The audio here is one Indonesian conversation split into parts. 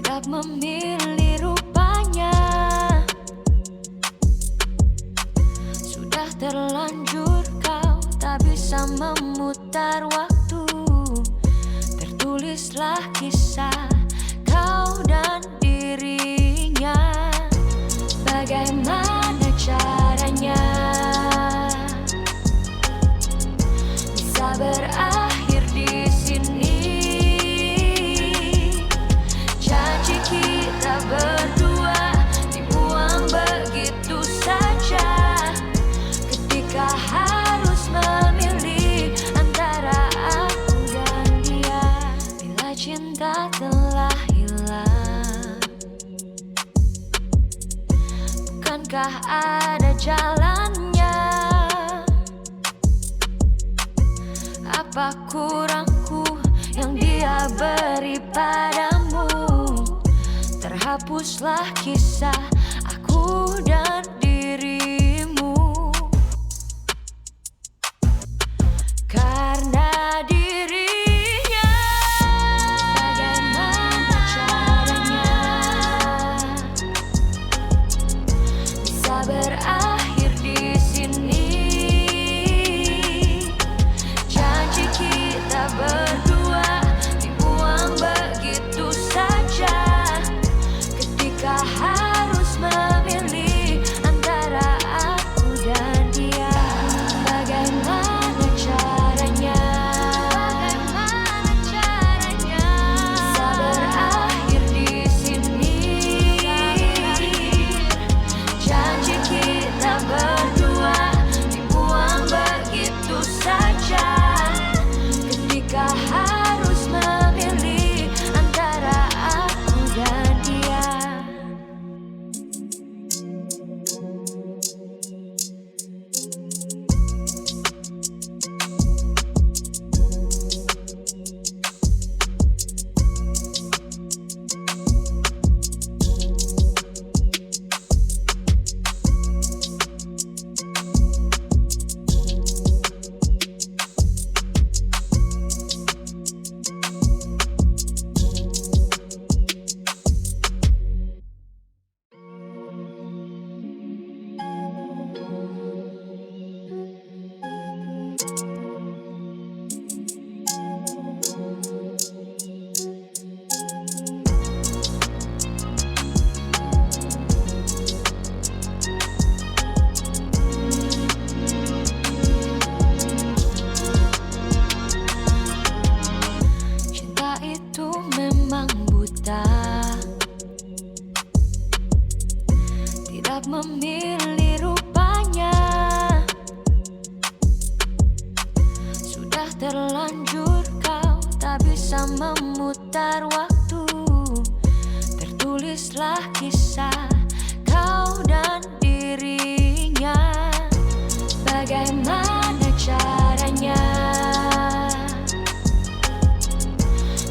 Tidak memilih rupanya, sudah terlanjur kau tak bisa memutar waktu. Tertulislah kisah kau dan dirinya. Bagaimana caranya bisa berakhir di sini? Janji kita berdua dibuang begitu saja, ketika harus memilih antara aku dan dia. Bila cinta telah hilang, bukankah ada jalannya? Apa kurangku yang dia beri padamu? Terhapuslah kisah aku dan dirimu, karena dirinya. Bagaimana caranya bisa berakhir di sini? Janji kita berdua dibuang begitu saja, ketika harus memilih antara aku dan dia. Bagaimana caranya bisa berakhir di sini? Janji kita berdua dibuang begitu saja, ketika harus memilih antara aku dan dia. Cinta itu memang buta, tidak memilih rupanya. Sudah terlanjur kau tak bisa memutar waktu. Tertulislah kisah kau dan dirinya. Bagaimana caranya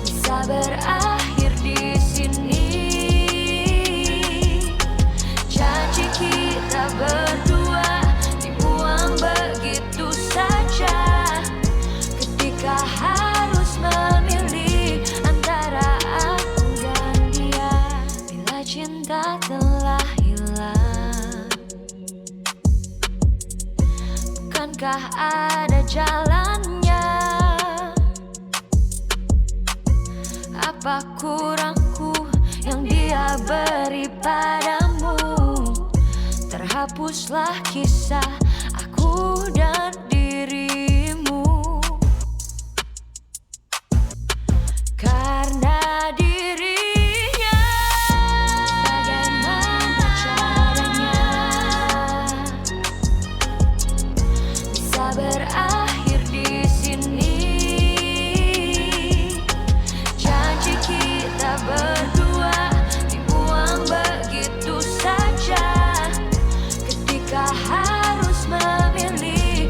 bisa berakhir di sini? Janji kita berdua dibuang begitu saja, ketika harus memilih antara aku dan dia. Bila cinta telah hilang, bukankah ada jalannya? Apa kurangku yang dia beri padamu? Terhapuslah kisah aku dan dirimu, karena dirinya. Bagaimana caranya bisa berakhir di sini? Janji kita berdua dibuang begitu saja, ketika harus memilih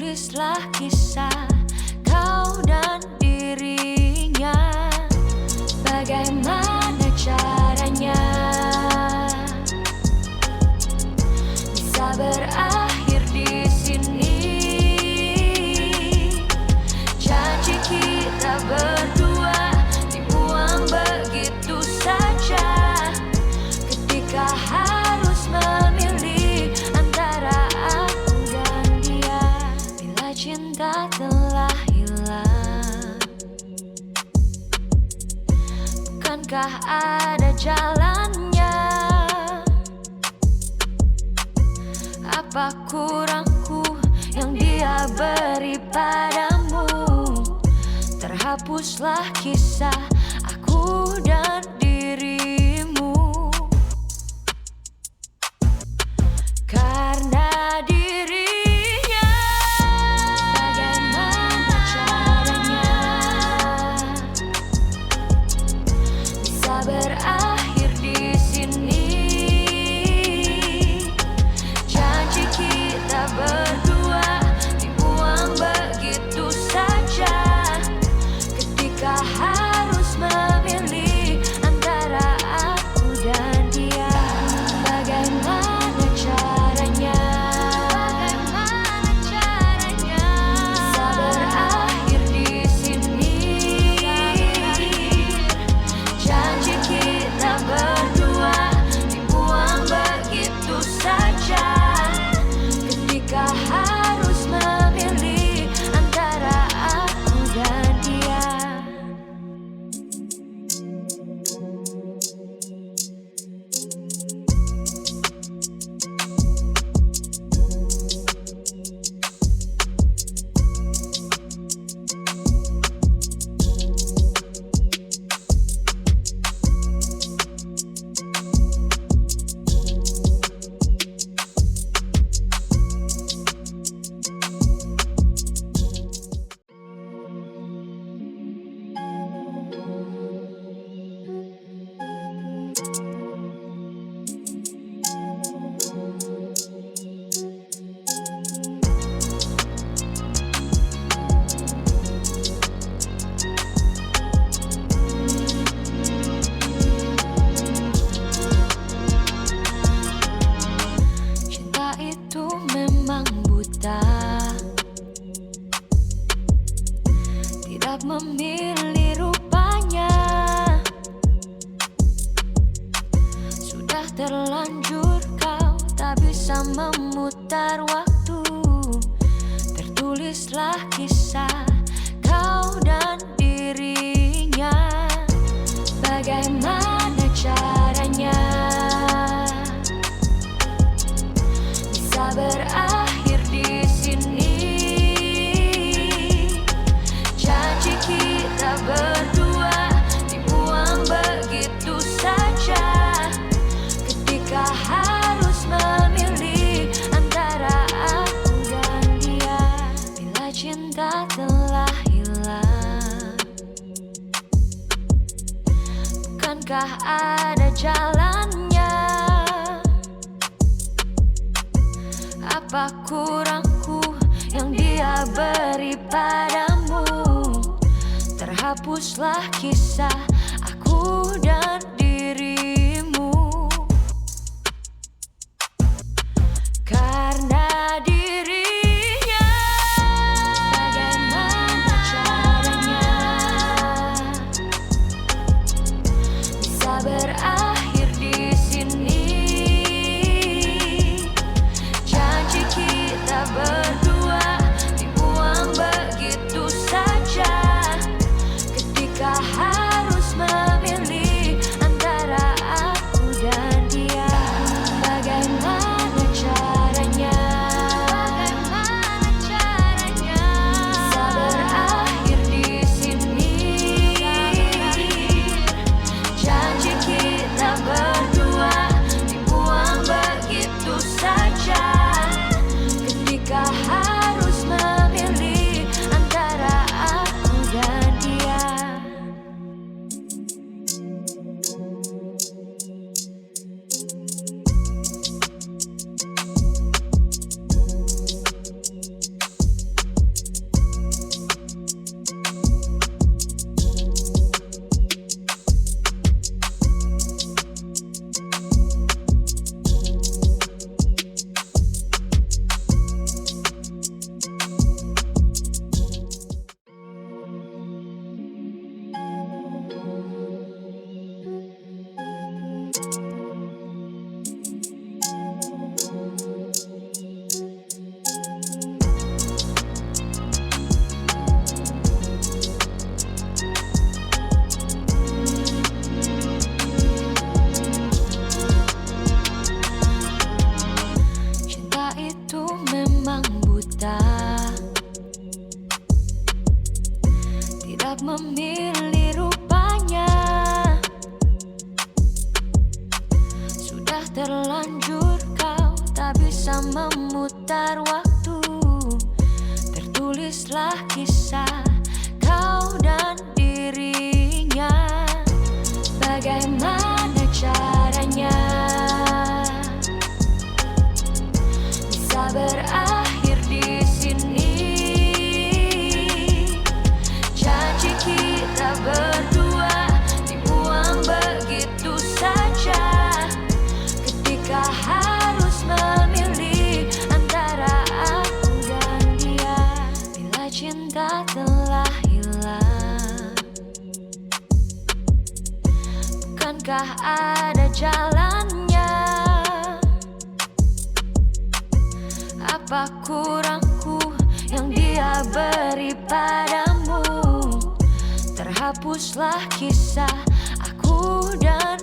Tertulislah kisah kau dan dirinya. Bagaimana caranya bisa berakhir di sini? Janji kita berdua dibuang begitu saja. Ketika harus memilih antara aku dan dia, bila cinta telah hilang, bukankah ada jalannya? Apa kurangku yang dia beri padamu? Terhapuslah kisah aku dan dirimu. Karena dirinya, bagaimana caranya bisa berakhir di sini? Janji kita berdua dibuang begitu saja. Ketika harus memilih antara aku dan dia, bagaimana caranya? Bagaimana caranya bisa berakhir di sini? Janji kita berdua dibuang begitu saja. Ketika harus memilih antara aku dan dia. Cinta itu memang buta, tidak memilih rupanya. Sudah terlanjur kau tak bisa memutar waktu. Tertulislah kisah kau dan dirinya. Bagaimana caranya bisa berakhir di sini? Janji kita berdua dibuang begitu saja. Ketika harus memilih antara aku dan dia, bila cinta telah hilang, bukankah ada jalannya? Apa kurangku yang dia beri padamu? Terhapuslah kisah aku dan dirimu. Karena dirinya, bagaimana caranya bisa berakhir di sini? Janji kita berdua dibuang begitu saja. Ketika harus memilih Tetap memilih rupanya. Sudah terlanjur kau tak bisa memutar waktu. Tertulislah kisah kau dan dirinya. Bagaimana caranya bisa berakhir di sini? Janji kita berdua dibuang begitu saja. Ketika harus memilih antara aku dan dia, bila cinta telah hilang, bukankah ada jalannya? Apa kurangku yang dia beri padamu? Terhapuslah kisah aku dan